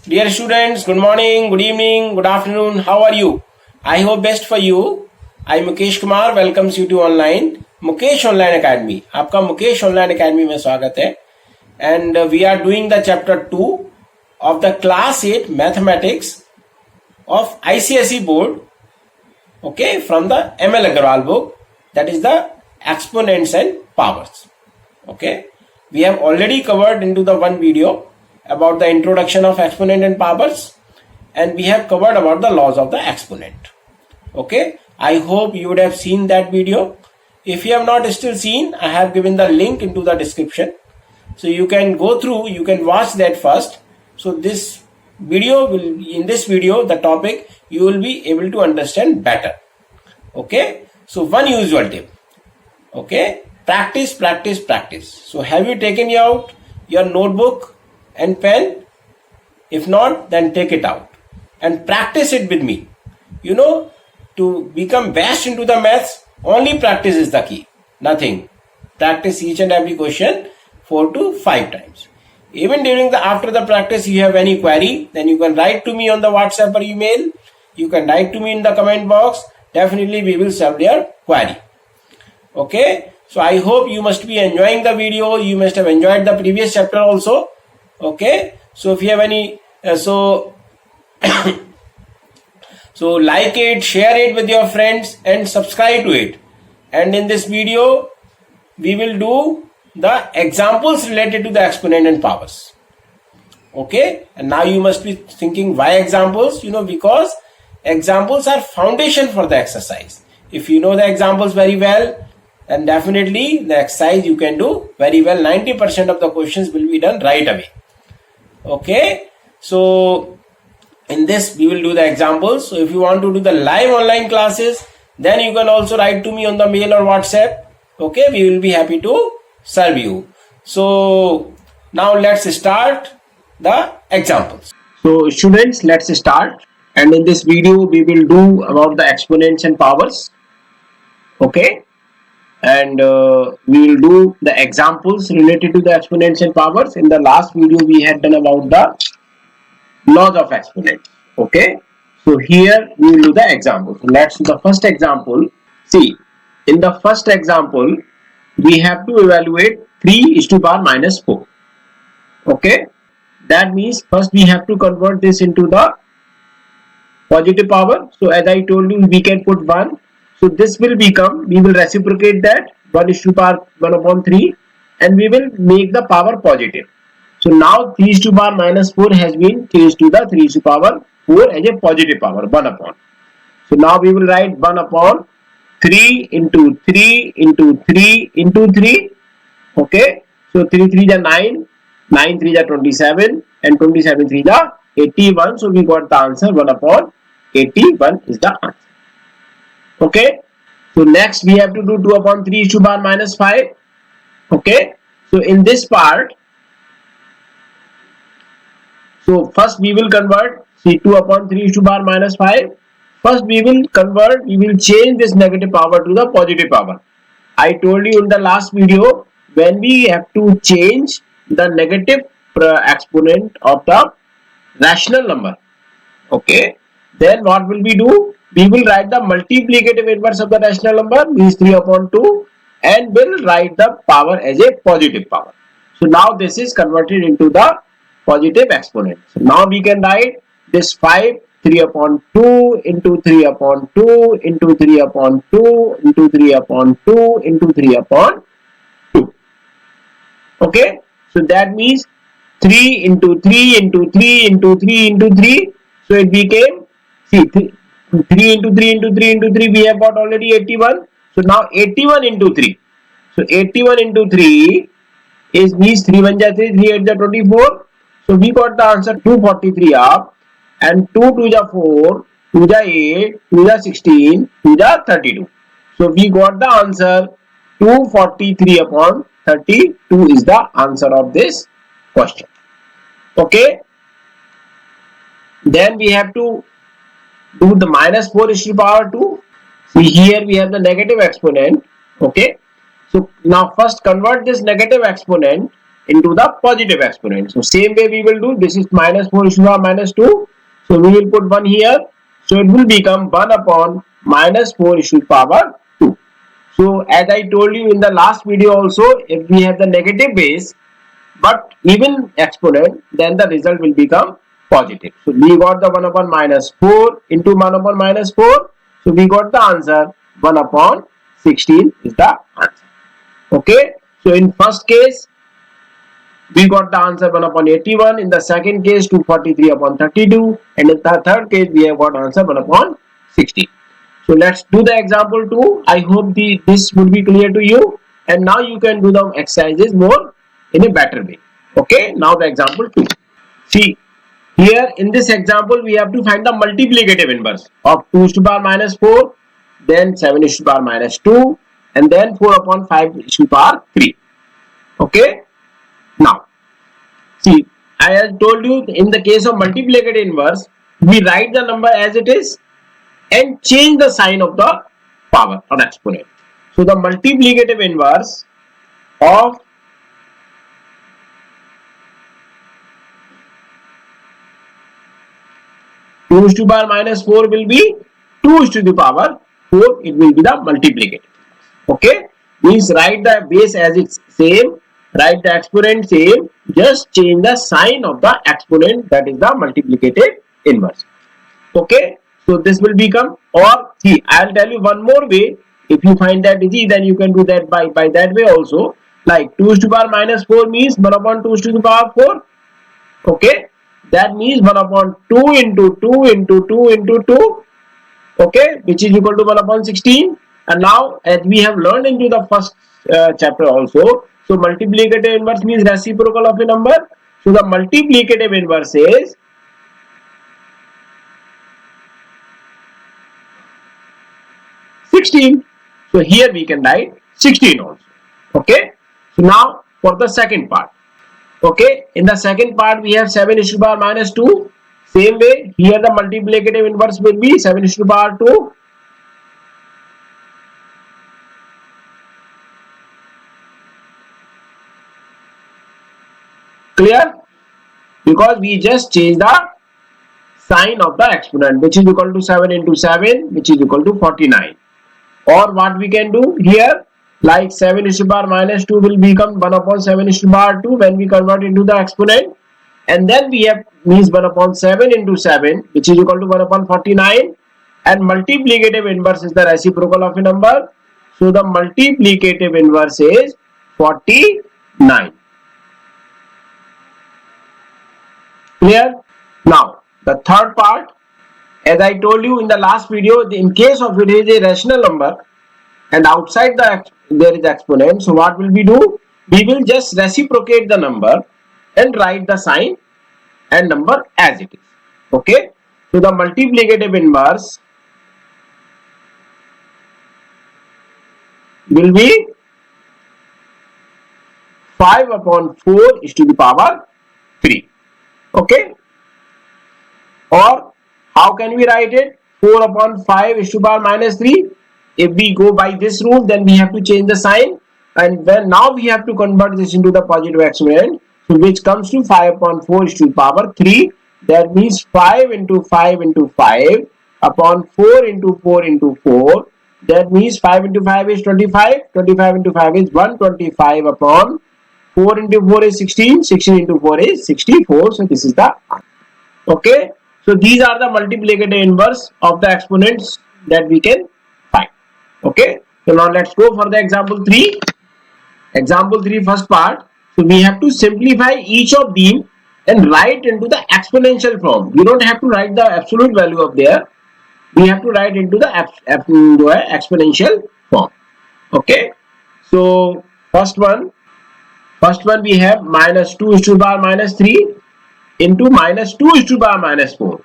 Dear students, good morning, good evening, good afternoon. How are you? I hope best for you. I Mukesh Kumar welcomes you to online Mukesh Online Academy. आपका Mukesh online academy में स्वागत है. And we are doing the chapter 2 of the class 8 mathematics of ICSE board. Okay, from the ML Agarwal book. That is the exponents and powers. Okay, we have already covered into the one video about the introduction of exponent and powers, and we have covered about the laws of the exponent. Okay, I hope you would have seen that video. If you have not still seen, I have given the link into the description, so you can go through, you can watch that first. So this video will, in this video, the topic you will be able to understand better. Okay, so one usual tip. Okay, practice, practice, practice. So have you taken out your notebook and pen? If not, then take it out and practice it with me. You know, to become best into the maths, only practice is the key. Nothing. Practice each and every question 4 to 5 times. Even during the after the practice, you have any query, then you can write to me on the WhatsApp or email. You can write to me in the comment box. Definitely we will solve your query. Okay, so I hope you must be enjoying the video. You must have enjoyed the previous chapter also. Okay, so if you have any so like it, share it with your friends and subscribe to it. And in this video we will do the examples related to the exponent and powers. Okay, and now you must be thinking, why examples? You know, because examples are foundation for the exercise. If you know the examples very well, then definitely the exercise you can do very well. 90% of the questions will be done right away. Okay, so in this we will do the examples. So if you want to do the live online classes, then you can also write to me on the mail or WhatsApp. Okay, we will be happy to serve you. So now let's start the examples. So students, let's start. And in this video we will do about the exponents and powers. Okay, and we will do the examples related to the exponents and powers. In the last video we had done about the laws of exponents. Okay, so here we will do the example. So let's do the first example. See, in the first example we have to evaluate 3 is to the power minus 4. Okay, that means first we have to convert this into the positive power. So as I told you, we can put 1. So this will become, we will reciprocate that 1 is to the power 1 upon 3, and we will make the power positive. So now 3 is to the power minus 4 has been changed to the 3 is to the power 4 as a positive power, 1 upon. So now we will write 1 upon 3 into 3 into 3 into 3. Okay, so 3 3 is 9, 9 3 is 27, and 27 3 is 81. So we got the answer 1 upon 81 is the answer. Okay, so next we have to do 2 upon 3 is to the power minus 5. Okay, so in this part, so first we will convert, see, 2 upon 3 is to the power minus 5. First we will convert, we will change this negative power to the positive power. I told you in the last video, when we have to change the negative exponent of the rational number, okay, then what will we do? We will write the multiplicative inverse of the rational number, means 3 upon 2, and will write the power as a positive power. So now this is converted into the positive exponent. So now we can write this 5, 3 upon 2 into 3 upon 2 into 3 upon 2 into 3 upon 2 into 3 upon 2. Okay, so that means 3 into 3 into 3 into 3 into 3. So it became, see, 3 into 3 into 3 into 3, we have got already 81. So now 81 into 3. So 81 into 3 is, means 3 1 is 3, 3 8 is 24. So we got the answer 243 up, and 2 2 is 4, 2 is 8, 2 is 16, 2 is 32. So we got the answer 243 upon 32 is the answer of this question. Okay, then we have to do the minus 4 is to the power 2. See, here we have the negative exponent. Okay, so now first convert this negative exponent into the positive exponent. So same way we will do. This is minus 4 is to the power minus 2. So we will put 1 here. So it will become 1 upon minus 4 is to the power 2. So as I told you in the last video also, if we have the negative base but even exponent, then the result will become positive. So we got the 1 upon minus 4 into 1 upon minus 4. So we got the answer 1 upon 16 is the answer. Okay. So in first case, we got the answer 1 upon 81. In the second case, 243 upon 32. And in the third case, we have got answer 1 upon 16. So let's do the example 2. I hope this would be clear to you. And now you can do the exercises more in a better way. Okay. Now the example 2. See, here in this example, we have to find the multiplicative inverse of 2 is to the power minus 4. Then 7 is to the power minus 2. And then 4 upon 5 is to the power 3. Okay. Now, see, I have told you in the case of multiplicative inverse, we write the number as it is and change the sign of the power or exponent. So, the multiplicative inverse of 2 is to the power minus 4 will be 2 is to the power 4. It will be the multiplicative. Okay. Means write the base as it's same. Write the exponent same, just change the sign of the exponent, that is the multiplicative inverse. Okay, so this will become, or see, I'll tell you one more way. If you find that easy, then you can do that by that way also. Like 2 is to the power minus 4 means 1 upon 2 is to the power 4. Okay, that means 1 upon 2 into 2 into 2 into 2. Okay, which is equal to 1 upon 16. And now, as we have learned into the first chapter also, so multiplicative inverse means reciprocal of a number. So the multiplicative inverse is 16. So here we can write 16 also. Okay. So now for the second part. Okay. In the second part we have 7 is to the power minus 2. Same way here the multiplicative inverse will be 7 is to the power 2. Clear? Because we just change the sign of the exponent, which is equal to 7 into 7, which is equal to 49. Or what we can do here, like 7 is to the power minus 2 will become 1 upon 7 is to the power 2 when we convert into the exponent. And then we have means 1 upon 7 into 7, which is equal to 1 upon 49. And multiplicative inverse is the reciprocal of a number. So the multiplicative inverse is 49. Clear? Now, the third part, as I told you in the last video, in case of it is a rational number and outside there is exponent. So what will we do? We will just reciprocate the number and write the sign and number as it is. Okay. So the multiplicative inverse will be 5 upon 4 is to the power 3. Okay. Or how can we write it? 4 upon 5 is to the power minus 3. If we go by this rule, then we have to change the sign. And then now we have to convert this into the positive exponent. So which comes to 5 upon 4 is to the power 3. That means 5 into 5 into 5 upon 4 into 4 into 4. That means 5 into 5 is 25. 25 into 5 is 125 upon 4 into 4 is 16. 16 into 4 is 64. So this is the answer. Okay. So these are the multiplicative inverse of the exponents that we can find. Okay. So now let's go for the example 3. Example 3 first part. So we have to simplify each of them and write into the exponential form. You don't have to write the absolute value of there. We have to write into the exponential form. Okay. So first one we have minus 2 is to the power minus 3 into minus 2 is to the power minus 4.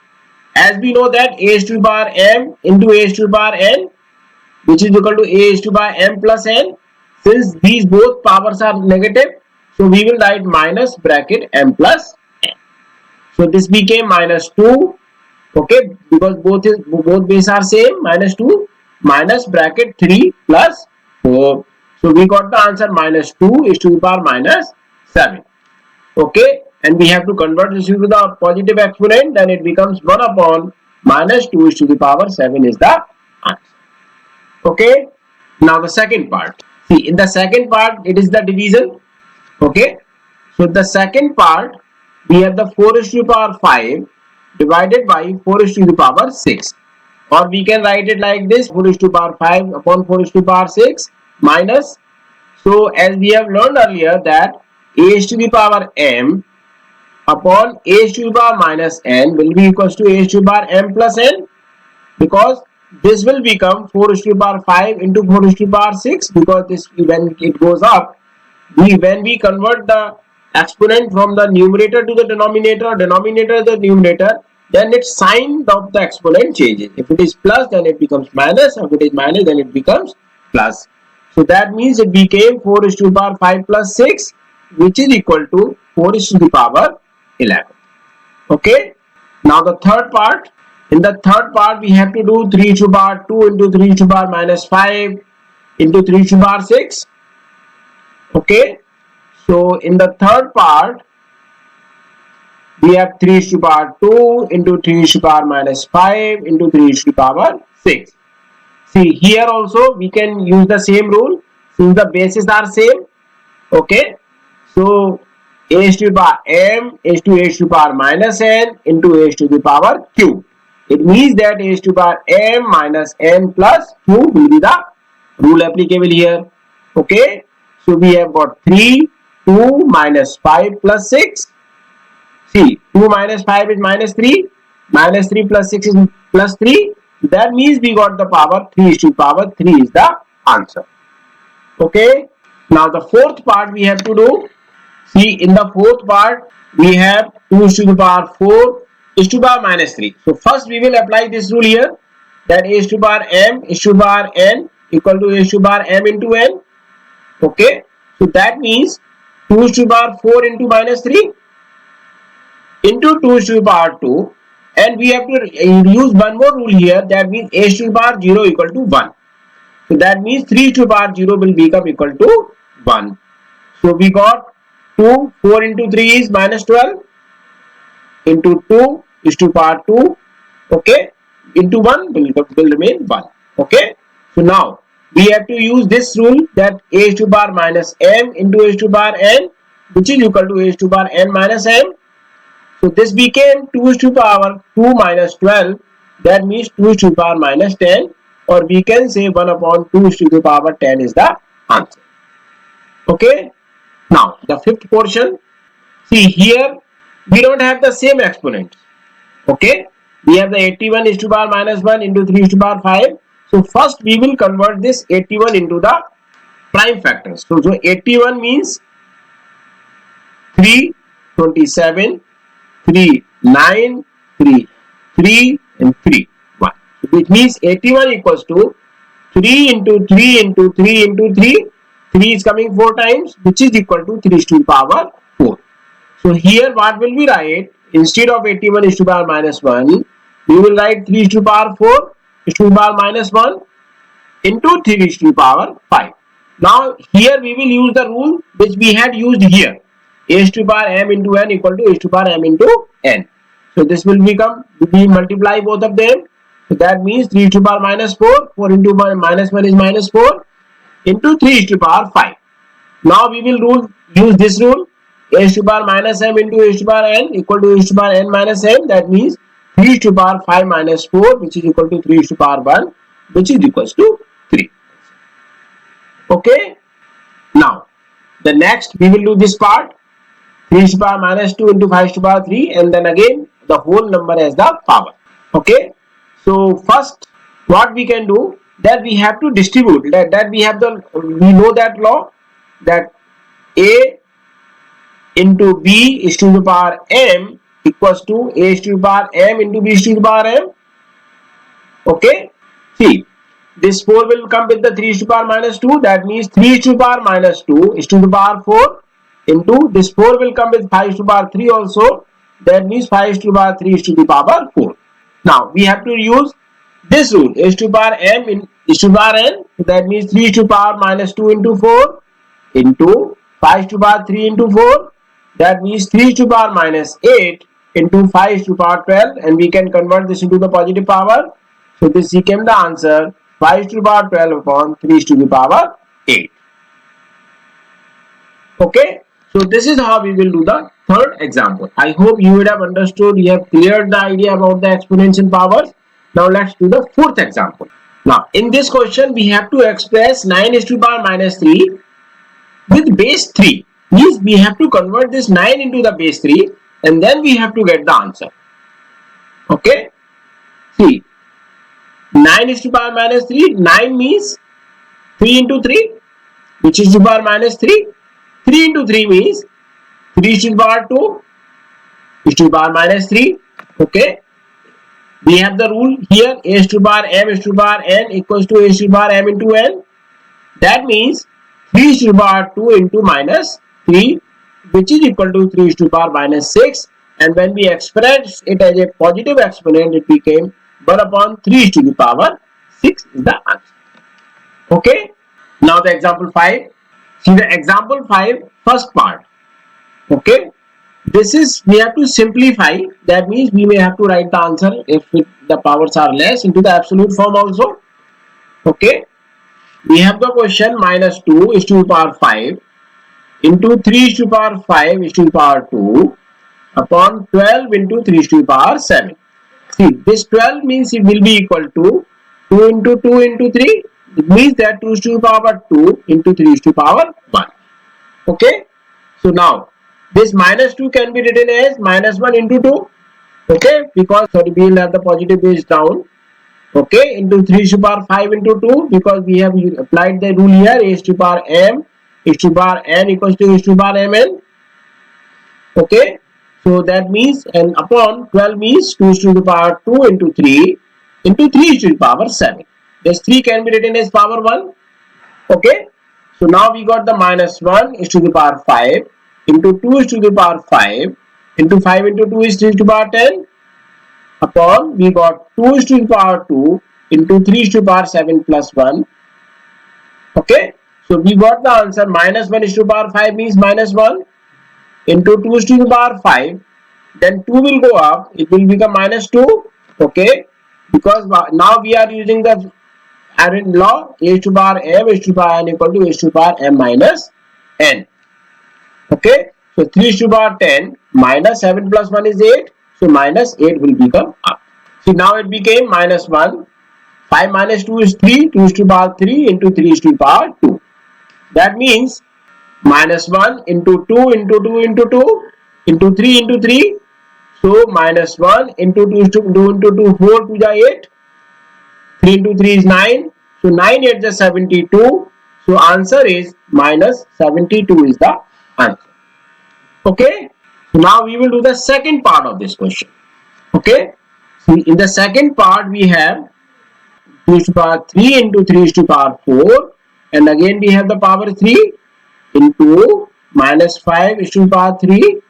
As we know that a is to the power m into a is to the power n, which is equal to a is to the power m plus n. Since these both powers are negative, so we will write minus bracket m plus n. So this became minus 2. Okay, because both base are same, minus 2 minus bracket 3 plus 4. So we got the answer minus 2 is to the power minus 7. Okay, and we have to convert this into the positive exponent, then it becomes 1 upon minus 2 is to the power 7 is the answer. Okay, now the second part. See, in the second part, it is the division. Okay, so the second part, we have the 4 is to the power 5 divided by 4 is to the power 6. Or we can write it like this, 4 is to the power 5 upon 4 is to the power 6 minus. So as we have learned earlier that a is to the power m upon a is to the power minus n will be equals to a is to the power m plus n, because this will become 4 is to the power 5 into 4 is to the power 6, because this, when it goes up, when we convert the exponent from the numerator to the denominator to the numerator, then its sign of the exponent changes. If it is plus, then it becomes minus. If it is minus, then it becomes plus. So that means it became 4 is to the power 5 plus 6, which is equal to 4 is to the power 11. Okay. Now the third part. In the third part, we have to do 3 to the power 2 into 3 to the power minus 5 into 3 to the power 6. Okay. So in the third part, we have 3 to the power 2 into 3 to the power minus 5 into 3 to the power 6. See, here also we can use the same rule since the bases are same. Okay. So a is to the power m is to a is to the power minus n into a is to the power q. It means that a is to the power m minus n plus q will be the rule applicable here. Okay. So we have got 3, 2 minus 5 plus 6. See, 2 minus 5 is minus 3. Minus 3 plus 6 is plus 3. That means we got the power 3 is to the power 3 is the answer. Okay. Now the fourth part we have to do. See, in the fourth part, we have 2 is to the power 4 is to the power minus 3. So first we will apply this rule here, that a is to the power m is to the power n equal to a is to the power m into n. Okay. So that means 2 is to the power 4 into minus 3 into 2 is to the power 2, and we have to use one more rule here, that means a is to the power 0 equal to 1. So that means 3 to the power 0 will become equal to 1. So we got 2, 4 into 3 is minus 12 into 2 is to the power 2, okay, into 1 will remain 1. Okay. So now we have to use this rule, that a is to the power minus m into a is to the power n, which is equal to a is to the power n minus m. So this became 2 is to the power 2 minus 12, that means 2 is to the power minus 10, or we can say 1 upon 2 is to the power 10 is the answer. Okay. Now the fifth portion. See, here we don't have the same exponent. Okay. We have the 81 is to the power minus 1 into 3 is to the power 5. So first we will convert this 81 into the prime factors. So 81 means 3, 27, 3, 9, 3, 3 and 3, 1. Which means 81 equals to 3 into 3 into 3 into 3. 3 is coming 4 times, which is equal to 3 is to the power 4. So here what will we write? Instead of 81 is to the power minus 1, we will write 3 is to the power 4 is to the power minus 1 into 3 is to the power 5. Now here we will use the rule which we had used here. A is to the power m into n equal to a is to the power m into n. So this will become, we multiply both of them. So that means 3 is to the power minus 4, 4 into minus 1 is minus 4 into 3 is to the power 5. Now we will use this rule, a is to the power minus m into a is to the power n equal to a is to the power n minus m. That means 3 is to the power 5 minus 4, which is equal to 3 is to the power 1, which is equals to 3. Okay. Now the next we will do this part, 3 is to the power minus 2 into 5 is to the power 3, and then again the whole number as the power. Okay. So first what we can do, that we have to distribute, that we know that law, that a into b is to the power m equals to a is to the power m into b is to the power m. Okay. See, this 4 will come with the 3 is to the power minus 2, that means 3 is to the power minus 2 is to the power 4 into this 4 will come with 5 is to the power 3 also, that means 5 is to the power 3 is to the power 4. Now we have to use this rule, a is to the power m is to the power n, that means 3 is to the power minus 2 into 4 into 5 is to the power 3 into 4 That means 3 to the power minus 8 into 5 to the power 12, and we can convert this into the positive power. So this became the answer, 5 to the power 12 upon 3 to the power 8. Okay, so this is how we will do the third example. I hope you would have understood, you have cleared the idea about the exponents and powers. Now let's do the fourth example. Now in this question we have to express 9 to the power minus 3 with base 3. Means we have to convert this 9 into the base 3 and then we have to get the answer. Okay, see, 9 to the power minus 3, 9 means 3 into 3, which is to the power minus 3. 3 into 3 means 3 to the power 2 is to the power minus 3. Okay, we have the rule here, a to the power m is to the power n equals to a to the power m into n. That means 3 to the power 2 into minus 3, which is equal to 3 to the power minus 6, and when we express it as a positive exponent, it became 1 upon 3 to the power 6 is the answer. Okay, now the example 5. See the example 5 first part. Okay, this is, we have to simplify. That means we may have to write the answer if the powers are less into the absolute form also. Okay, we have the question minus 2 is to the power 5 into 3 is to the power 5 is to the power 2 upon 12 into 3 is to the power 7. See, this 12 means it will be equal to 2 into 2 into 3. It means that 2 is to the power 2 into 3 is to the power 1. Okay, so now this minus 2 can be written as minus 1 into 2. Okay, because we will have the positive base down. Okay, into 3 is to the power 5 into 2, because we have applied the rule here, a is to the power m is to the power n equals to a is to the power mn. Okay, so that means, and upon 12 means 2 is to the power 2 into 3 is to the power 7. This 3 can be written as power 1. Okay, so now we got the minus 1 is to the power 5 into 2 is to the power 5 into 5 into 2 is to the power 10 upon, we got 2 is to the power 2 into 3 is to the power 7 plus 1. Okay, so we got the answer, minus 1 is to the power 5 means minus 1 into 2 is to the power 5, then 2 will go up, it will become minus 2. Okay, because now we are using the Arrhenius law, a to the power m is to the power n equal to a to the power m minus n. Okay, so 3 is to the power 10 minus 7 plus 1 is 8, so minus 8 will become up. So now it became minus 1, 5 minus 2 is 3, 2 is to the power 3 into 3 is to the power 2. That means minus 1 into 2 into 2 into 2 into 3 into 3, so minus 1 into 2 is to 2 into 2, 4 to the 8, 3 into 3 is 9, so 9 8 is 72, so answer is minus 72 is the answer. Okay, so now we will do the second part of this question. Okay, so in the second part we have 2 to the power 3 into 3 is to the power 4, and again we have the power 3 into minus 5 is to the power 3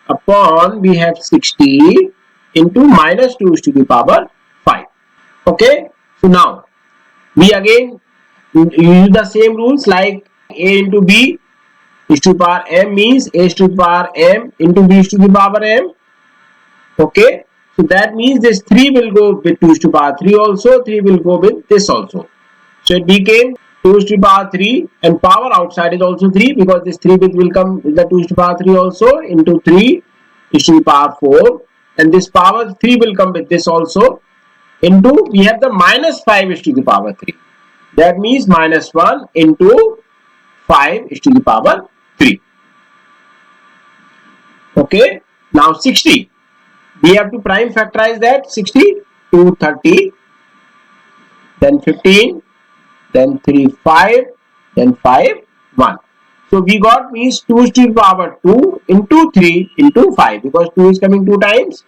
upon, we have 60 into minus 2 is to the power 5. Okay, so now we again use the same rules like a into b is to the power m means a is to the power m into b is to the power m. Okay, so that means this 3 will go with 2 is to the power 3 also, 3 will go with this also. So it became 2 is to the power 3, and power outside is also 3, because this 3 bit will come with the 2 is to the power 3 also, into 3 is to the power 4, and this power 3 will come with this also, into, we have the minus 5 is to the power 3. That means minus 1 into 5 is to the power 3. Okay, now 60. We have to prime factorize that. 60 to 30, then 15, then 3 5, then 5 1. So we got means 2 is to the power 2 into 3 into 5, because 2 is coming 2 times.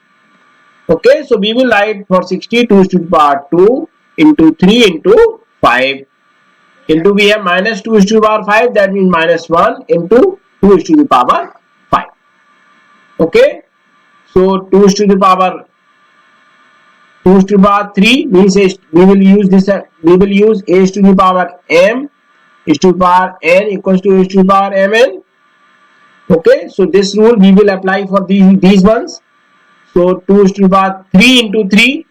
Okay, so we will write for 60 2 is to the power 2 into 3 into 5 into, we have minus 2 is to the power 5, that means minus 1 into 2 is to the power 5. Okay, so 2 is to the power 2 is to the power 3 means we will use this, we will use a is to the power m is to the power n equals to a is to the power mn. Okay, so this rule we will apply for these ones. So 2 is to the power 3 into 3.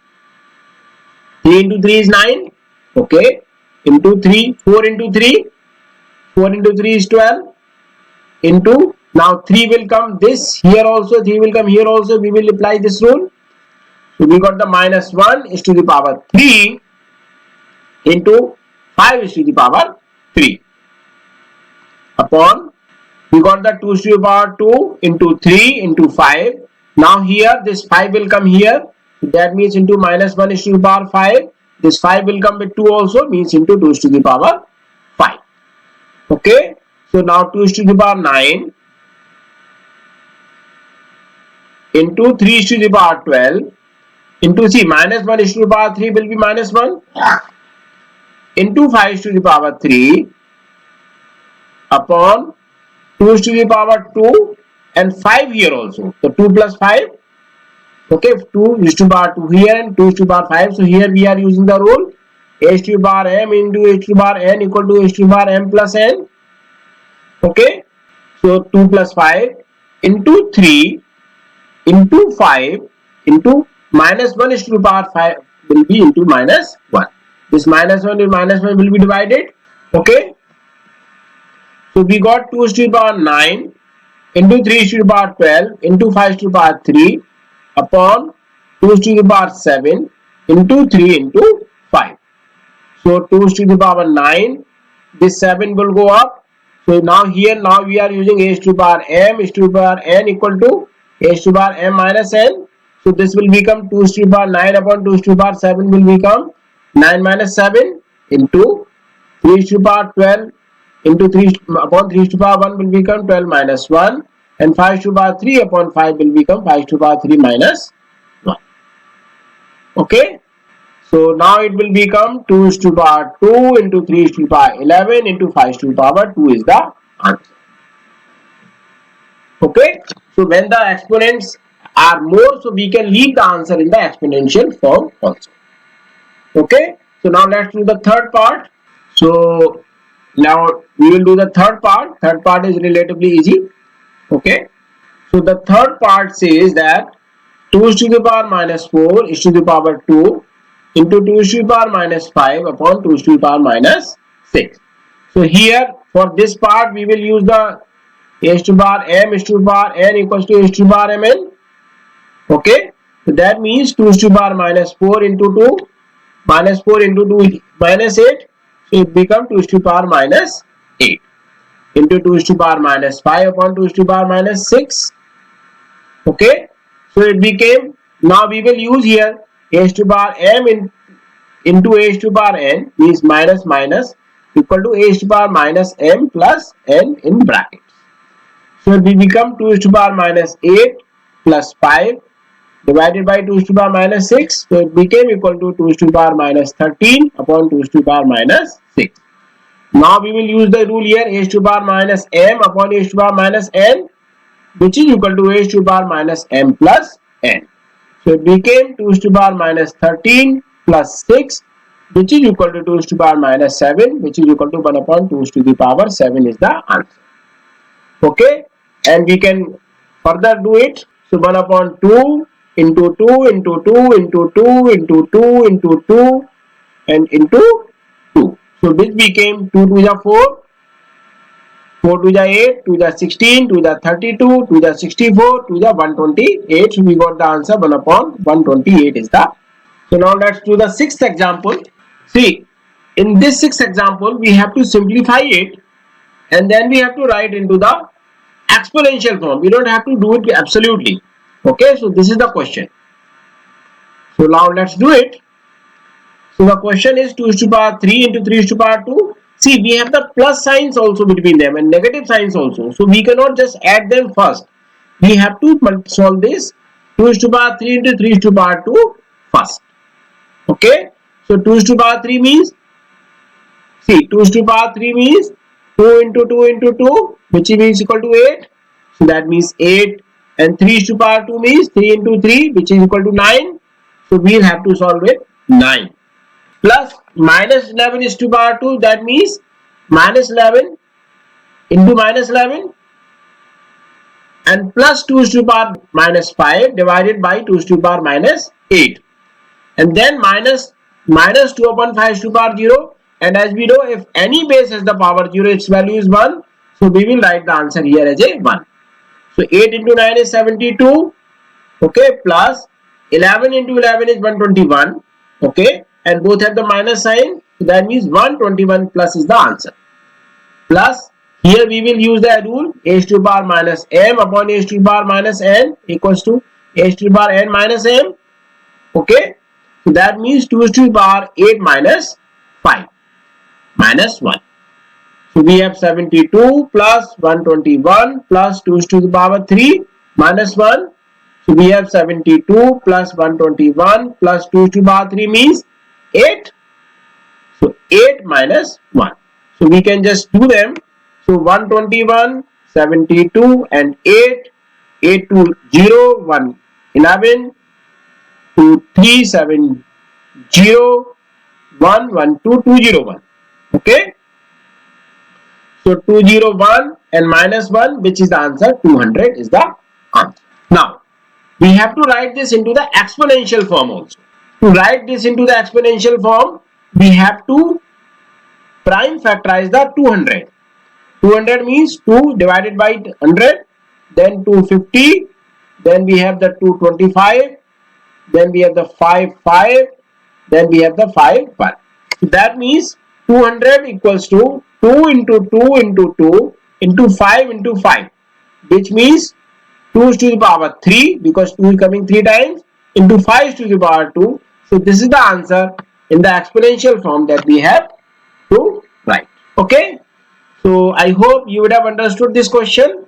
3 into 3 is 9. Okay, into 3, 4 into 3. 4 into 3 is 12. Into, now 3 will come this here also, 3 will come here also. We will apply this rule. So we got the minus 1 is to the power 3 into 5 is to the power 3 upon, we got the 2 is to the power 2 into 3 into 5. Now here this 5 will come here. That means into minus 1 is to the power 5. This 5 will come with 2 also, means into 2 is to the power 5. Okay. So now 2 is to the power 9 into 3 is to the power 12 into, see, minus 1 is to the power 3 will be minus 1 into 5 is to the power 3 upon 2 is to the power 2 and 5 here also. So 2 plus 5. Okay, 2 is to the power 2 here and 2 is to the power 5. So here we are using the rule h to the power m into h to the power n equal to h to the power m plus n. Okay, so 2 plus 5 into 3 into 5 into minus 1 is to the power 5 will be into minus 1. This minus 1 and minus 1 will be divided. Okay, so we got 2 is to the power 9 into 3 is to the power 12 into 5 is to the power 3 upon 2 is to the power 7 into 3 into 5. So 2 is to the power 9. This 7 will go up. So now here, now we are using h to the power m is to the power n equal to h to the power m minus n. So this will become 2 is to the power 9 upon 2 is to the power 7 will become 9 minus 7 into 3 is to the power 12 into 3 upon 3 is to the power 1 will become 12 minus 1 and 5 is to the power 3 upon 5 will become 5 is to the power 3 minus 1. Okay. So now it will become 2 is to the power 2 into 3 is to the power 11 into 5 is to the power 2 is the answer. Okay. So when the exponents are more, so we can leave the answer in the exponential form also. Okay. So now let's do the third part. So now we will do the third part. Third part is relatively easy. Okay. So the third part says that 2 is to the power minus 4 is to the power 2 into 2 is to the power minus 5 upon 2 is to the power minus 6. So here for this part we will use the h to the power m is to the power n equals to h to the power mn. Okay. So that means 2 is to the power minus 4 into 2 minus 4 into 2 minus 8. So it becomes 2 is to the power minus 8 into 2 is to the power minus 5 upon 2 is to the power minus 6. Okay. So it became, now we will use here h to the power m into h to the power n, means minus minus equal to h to the power minus m plus n in brackets. So it will become 2 is to the power minus 8 plus 5 divided by 2 is to the power minus 6. So it became equal to 2 is to the power minus 13 upon 2 is to the power minus 6. Now we will use the rule here h to the power minus m upon h to the power minus n, which is equal to h to the power minus m plus n. So it became 2 is to the power minus 13 plus 6, which is equal to 2 is to the power minus 7, which is equal to 1 upon 2 is to the power 7 is the answer. Okay, and we can further do it. So 1 upon 2 into 2 into 2 into 2 into 2 into 2 and into 2. So this became 2 to the 4. 4 to the 8, to the 16, to the 32, to the 64, to the 128. So we got the answer 1 upon 128 is the. So now let's do the sixth example. See, in this sixth example, we have to simplify it and then we have to write into the exponential form. We don't have to do it absolutely. Okay, so this is the question. So now let's do it. So the question is 2 is to the power 3 into 3 is to the power 2. See, we have the plus signs also between them and negative signs also. So we cannot just add them first. We have to solve this 2 is to the power 3 into 3 is to the power 2 first. Okay. So 2 is to the power 3 means, see, 2 is to the power 3 means 2 into 2 into 2, which is equal to 8. So that means 8. And 3 is to the power 2 means 3 into 3, which is equal to 9. So we'll have to solve it 9. Plus minus 11 is to the power 2, that means minus 11 into minus 11. and plus 2 to the power minus 5 divided by 2 to the power minus 8, and then minus 2 upon 5 to the power 0, and as we know, if any base has the power 0, its value is 1, so we will write the answer here as a 1. So 8 into 9 is 72, okay, plus 11 into 11 is 121, okay, and both have the minus sign, so that means 121 plus is the answer. Plus here we will use the rule a to the power minus m upon a to the power minus n equals to a to the power n minus m, okay. So that means 2 to the power 8 minus 5 minus 1. So we have 72 plus 121 plus 2 to the power 3 minus 1. So we have 72 plus 121 plus 2 to the power 3 means 8. So 8 minus 1. So we can just do them. So 121, 72 and 8. 8 to 0, 1, 11. 2, 3, 7, 0, 1, 1, 2, 2, 0, 1. Okay. So 201 and minus 1, which is the answer, 200 is the answer. Now, we have to write this into the exponential form also. To write this into the exponential form, we have to prime factorize the 200. 200 means 2 divided by 100, then 250, then we have the 225, then we have the 5, then we have the 5, 1. So that means 200 equals to 2 into 2 into 2 into 5 into 5, which means 2 to the power 3 because 2 is coming 3 times into 5 to the power 2. So this is the answer in the exponential form that we have to write. Okay. So I hope you would have understood this question.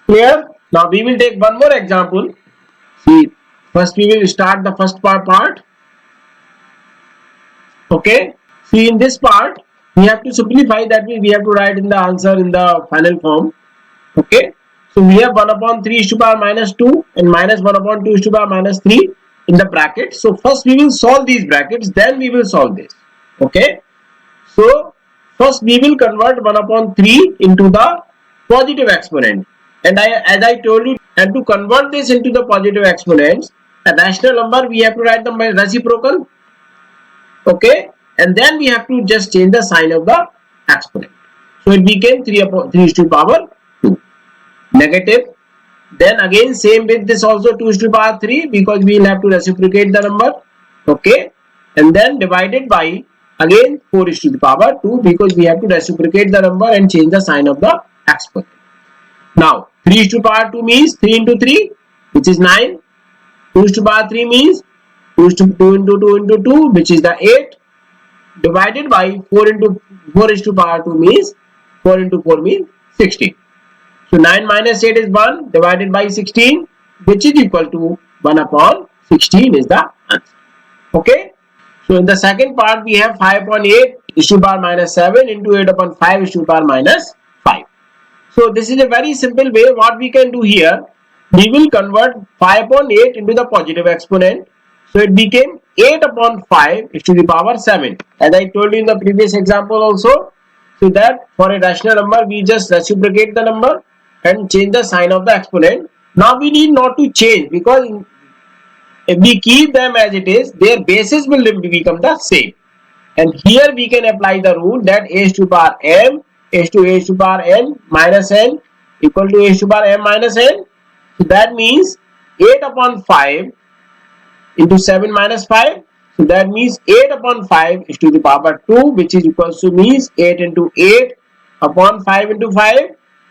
Clear? Now we will take one more example. See, first we will start the first part. Okay. See, in this part we have to simplify, that means we have to write in the answer in the final form. Okay. So we have 1 upon 3 to the power minus 2 and minus 1 upon 2 to the power minus 3 in the bracket. So first we will solve these brackets, then we will solve this. Okay. So first we will convert 1 upon 3 into the positive exponent, and as I told you, and to convert this into the positive exponents, a rational number, we have to write the reciprocal. Okay, and then we have to just change the sign of the exponent. So it became 3 to the power 2 negative. Then again same with this also 2 to the power 3 because we will have to reciprocate the number. Okay, and then divided by again 4 to the power 2 because we have to reciprocate the number and change the sign of the exponent. Now 3 to the power 2 means 3 into 3, which is 9. 2 to the power 3 means 2 into 2 into 2, which is the 8, divided by 4 into 4 to the power 2 means 4 into 4 means 16. So 9 minus 8 is 1 divided by 16, which is equal to 1 upon 16 is the answer. Okay. So in the second part we have 5 upon 8 is to the power minus 7 into 8 upon 5 is to the power minus 5. So this is a very simple way. What we can do here, we will convert 5 upon 8 into the positive exponent. So it became 8 upon 5 is to the power 7, as I told you in the previous example also. So that for a rational number we just reciprocate the number and change the sign of the exponent. Now we need not to change because if we keep them as it is, their bases will become the same. And here we can apply the rule that a to the power m is to a to the power n minus n equal to a to the power m minus n. So that means 8 upon 5 into 7 minus 5. So that means 8 upon 5 is to the power 2, which is equals to means 8 into 8 upon 5 into 5,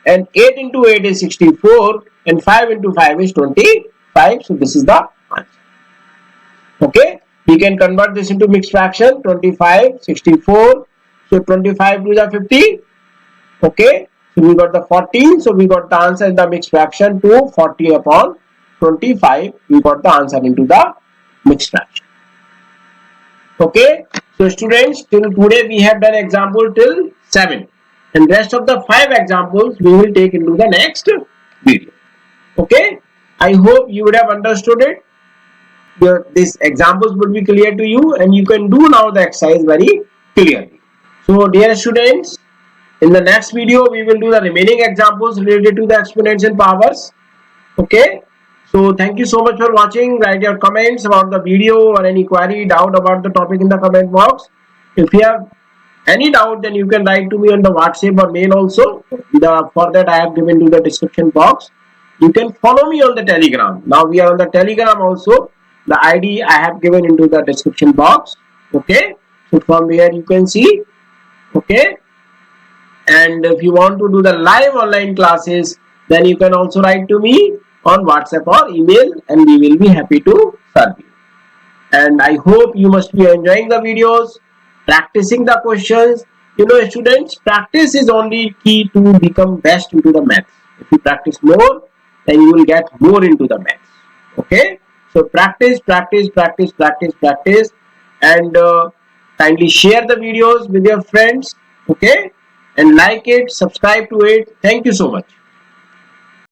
and 8 into 8 is 64 and 5 into 5 is 25. So this is the answer. Okay, we can convert this into mixed fraction. 25, 64. So 25 to the 50. Okay, so we got the 14. So we got the answer in the mixed fraction to 40 upon 25. We got the answer into the mixed fraction. Okay, so students, till today we have done example till 7, and rest of the 5 examples we will take into the next video. Okay, I hope you would have understood it. These examples would be clear to you and you can do now the exercise very clearly. So dear students, in the next video we will do the remaining examples related to the exponents and powers. Okay. So thank you so much for watching. Write your comments about the video or any query, doubt about the topic in the comment box. If you have any doubt, then you can write to me on the WhatsApp or mail also. For that I have given to the description box. You can follow me on the Telegram. Now we are on the Telegram also. The ID I have given into the description box. Okay. So from where you can see. Okay. And if you want to do the live online classes, then you can also write to me on WhatsApp or email, and we will be happy to serve you. And I hope you must be enjoying the videos, practicing the questions. You know, students, practice is only key to become best into the maths. If you practice more, then you will get more into the maths. Okay. So practice, practice, practice, practice, practice, and kindly share the videos with your friends. Okay. And like it, subscribe to it. Thank you so much.